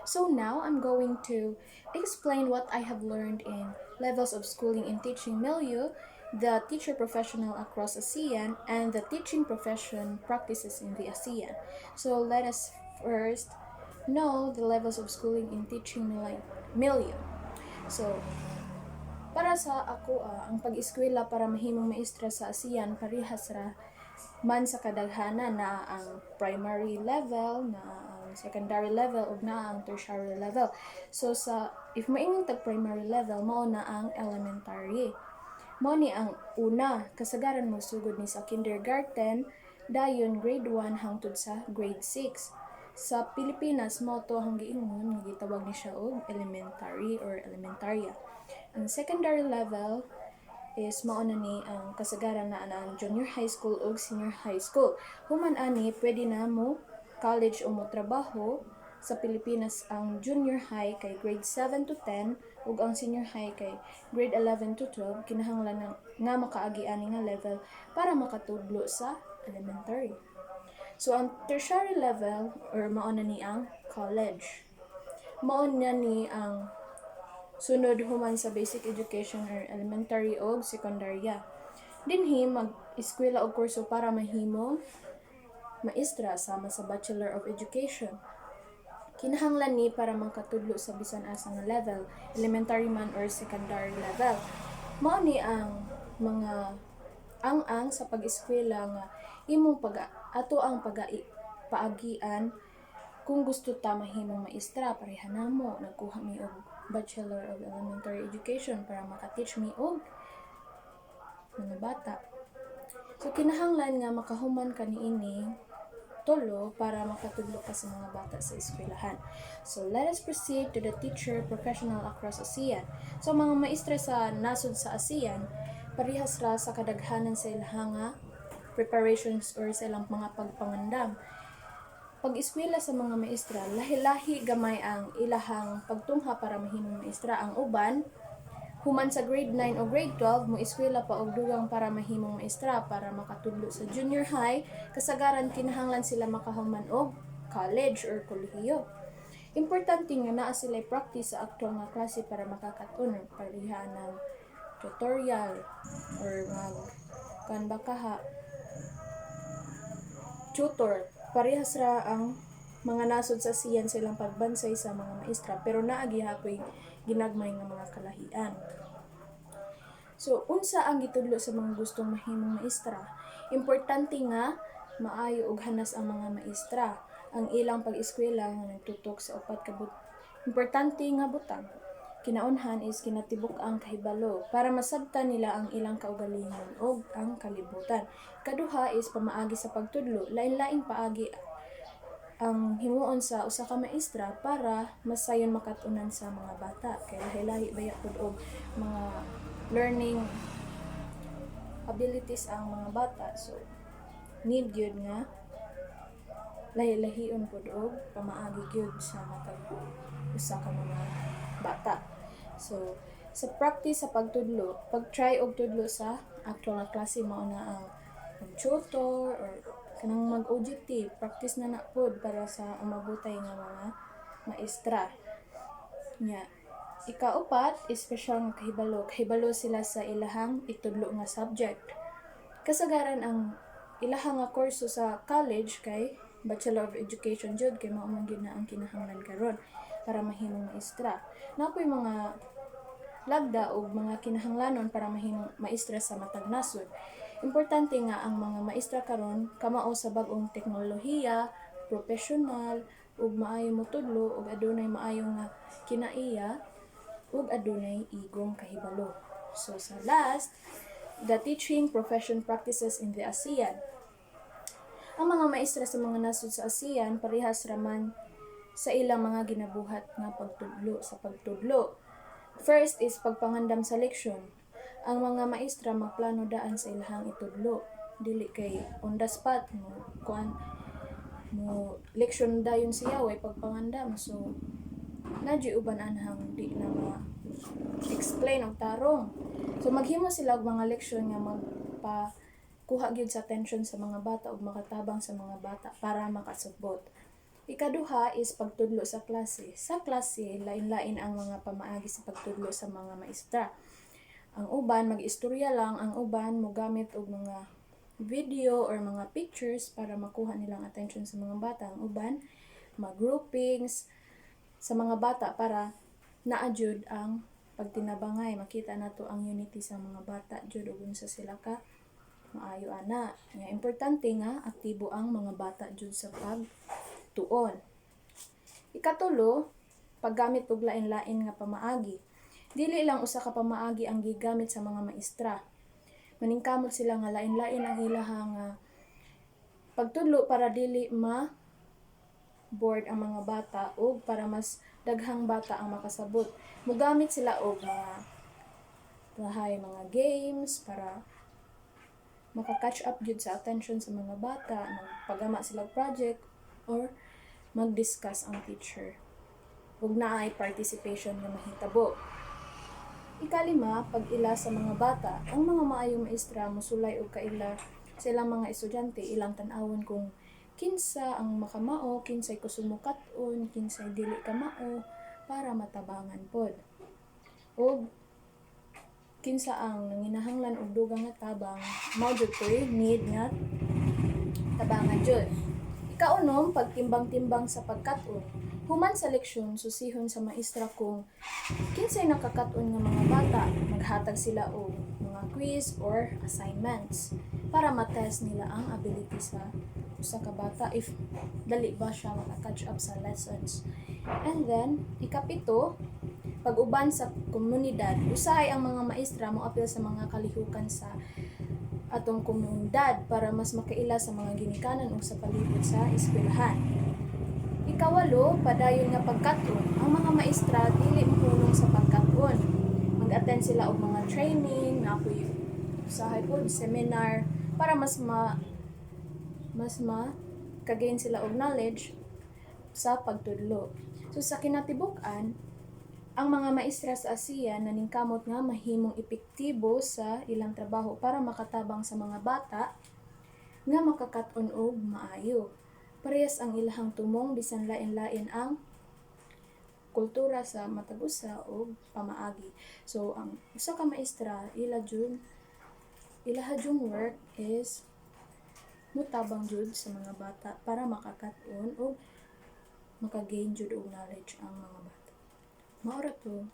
So now I'm going to explain what I have learned in levels of schooling and teaching milieu, the teacher professional across ASEAN, and the teaching profession practices in the ASEAN. So let us first know the levels of schooling and teaching milieu. So, para sa ako, ang pag-eskwela para mahimong maestra sa ASEAN parehas ra man sa kadaghanan na ang primary level, na ang secondary level, ug na ang tertiary level. So if maingong tag primary level, mao na ang elementary. Mao ni ang una, kasagaran mo sugod ni sa kindergarten, dayon grade 1 hangtod sa grade 6. Sa Pilipinas, mao to ang giingon nga gitawag ni siya og elementary or elementarya. Ang secondary level is mao na ni ang kasagaran na ang junior high school o senior high school. Human ani, pwede na mo college o mo trabaho. Sa Pilipinas, ang junior high kay grade 7 to 10 ug ang senior high kay grade 11 to 12. Kinahanglan nga makaagi ani nga level para makatudlo sa elementary. So ang tertiary level or mao na ni ang college. Mao na ni ang sunod human sa basic education or elementary o sekundarya. Dinhi mag-eskwela og kurso para mahimo maestra sama sa Bachelor of Education. Kinahanglan ni para makatudlo sa bisan asa nga level, elementary man or secondary level. Mao ni ang mga ang sa pag-eskwela nga imong ato ang paagian kung gusto ta mahimong maestra. Pareha namo nagkuha mi og Bachelor of Elementary Education para maka-teach mi og mga bata. So kinahanglan nga makahuman ka niini tulo para makatudlo ka sa mga bata sa eskwelahan. So let us proceed to the teacher professional across ASEAN. So mga maestra sa nasod sa ASEAN, parehas ra sa kadaghanan sa ilahang preparations or sa ilang mga pagpangandam. Pag-eskwela sa mga maestra, lahi-lahi gamay ang ilahang pagtungha para mahimong maestra. Ang uban, human sa grade 9 o grade 12, mo eskwela pa og dugang para mahimong maestra para makatudlo sa junior high, kasagaran kinahanglan sila makahuman og college or kolehiyo. Importante nga naa sila practice sa aktual nga klase para makakatun or pariha ng tutorial or tutor. Parehas ra ang mga nasod sa ASEAN silang pagbansay sa mga maestra, pero naagi hapoy ginagmay nga mga kalahian. So unsa ang gitudlo sa mga gustong mahimong maestra? Importante nga maayo og hanas ang mga maestra. Ang ilang pag-eskwela nga nagtutok sa upat ka importante nga butang. Kinaunhan is kinatibuk ang kahibalo para masabtan nila ang ilang kaugalingon o ang kalibutan. Kaduha is pamaagi sa pagtudlo. Lain-laing paagi ang himuon sa usa ka maestra para masayon makatunan sa mga bata. Kay lahi-lahi baya pud og mga learning abilities ang mga bata. So need gyud nga lahi-lahion pud og pamaagi gyud sa matag usa ka mga bata. So, sa practice sa pagtudlo, pag-try og tudlo sa actual nga klase, mao na ang tutor or kanang mag-OJT, practice na pod para sa umabotay nga mga maestra. Nya, ikaupat, special nga kahibalo. Kahibalo sila sa ilahang itudlo nga subject. Kasagaran ang ilahang nga kurso sa college kay Bachelor of Education jud kay mao man gyud na ang kinahanglan karon para mahimong maestra. Napoy mga lagda o mga kinahanglanon para mahimong maestra sa matag nasod. Importante nga ang mga maestra karon kamao sa bag-ong teknolohiya, professional, ug maayo motudlo ug adunay maayo nga kinaiya ug adunay igong kahibalo. So sa last, the teaching profession practices in the ASEAN. Ang mga maestra sa mga nasod sa ASEAN parehas raman sa ilang mga ginabuhat nga pagtudlo. First is pagpangandam sa leksyon. Ang mga maestra magplano daan sa ilahang itudlo. Dili kay on the spot mo leksyon dayon siya way pagpangandam. So nadyo uban anhang di na ma-explain og tarong. So maghimo sila og mga leksyon nga magpa kuha gyud sa attention sa mga bata ug makatabang sa mga bata para makasabot. Ikaduha is pagtudlo sa klase. Sa klase, lain-lain ang mga pamaagi sa pagtudlo sa mga maestra. Ang uban mag-istorya lang, ang uban mogamit og mga video or mga pictures para makuha nilang attention sa mga bata. Ang uban mag-groupings sa mga bata para naajud ang pagtinabangay, makita nato ang unity sa mga bata jud ug unsa sila ka maayo ana. Nga importante nga aktibo ang mga bata jud sa pagtuon. Ikatulo, paggamit og lain-lain nga pamaagi. Dili lang usa ka pamaagi ang gigamit sa mga maestra. Maningkamot sila nga lain-lain ang ilahang pagtudlo para dili board ang mga bata o para mas daghang bata ang makasabot. Mugamit sila og mga games para maka-catch up jud sa attention sa mga bata, magpagama sila project or mag-discuss ang teacher. Ug naay participation nga mahitabo. Ikalima, pag-ila sa mga bata. Ang mga maayong maestra mosulay og kaila sa ilang mga estudyante, ilang tan-awon kung kinsa ang makamao, kinsay kusumukat-on, kinsay dili kamao para matabangan pod. O kinsa ang nanginahanglan og dugang nga tabang, mao jud toy need nga tabangan jud. Ikaunom, pagtimbang-timbang sa pagkat-on. Human sa leksyon, susihon sa maestra kung kinsay nakakat-on nga mga bata, maghatag sila og mga quiz or assignments para matest nila ang ability sa usa ka bata if dali ba siya maka-catch up sa lessons. And then, ikapito, pag-uban sa komunidad. Usahay ang mga maestra mo apil sa mga kalihukan sa atong komunidad para mas makaila sa mga ginikanan o sa palibot sa eskwelahan. Ikawalo, padayon nga pagkat-on. Ang mga maestra dili mahulong sa pagkat-on. Mag-attend sila og mga training, na ako'y usahay po seminar para mas kagain sila og knowledge sa pagtudlo. So sa kinatibuk-an, ang mga maestra sa ASEAN naningkamot nga mahimong epektibo sa ilang trabaho para makatabang sa mga bata nga makakat-on og maayo. Parehas ang ilahang tumong bisan lain-lain ang kultura sa matag usa og pamaagi. So ang usa ka maestra ilaha jung work is mutabang jud sa mga bata para makakat-on og maka-gain jud og knowledge ang mga bata. Mao ra to.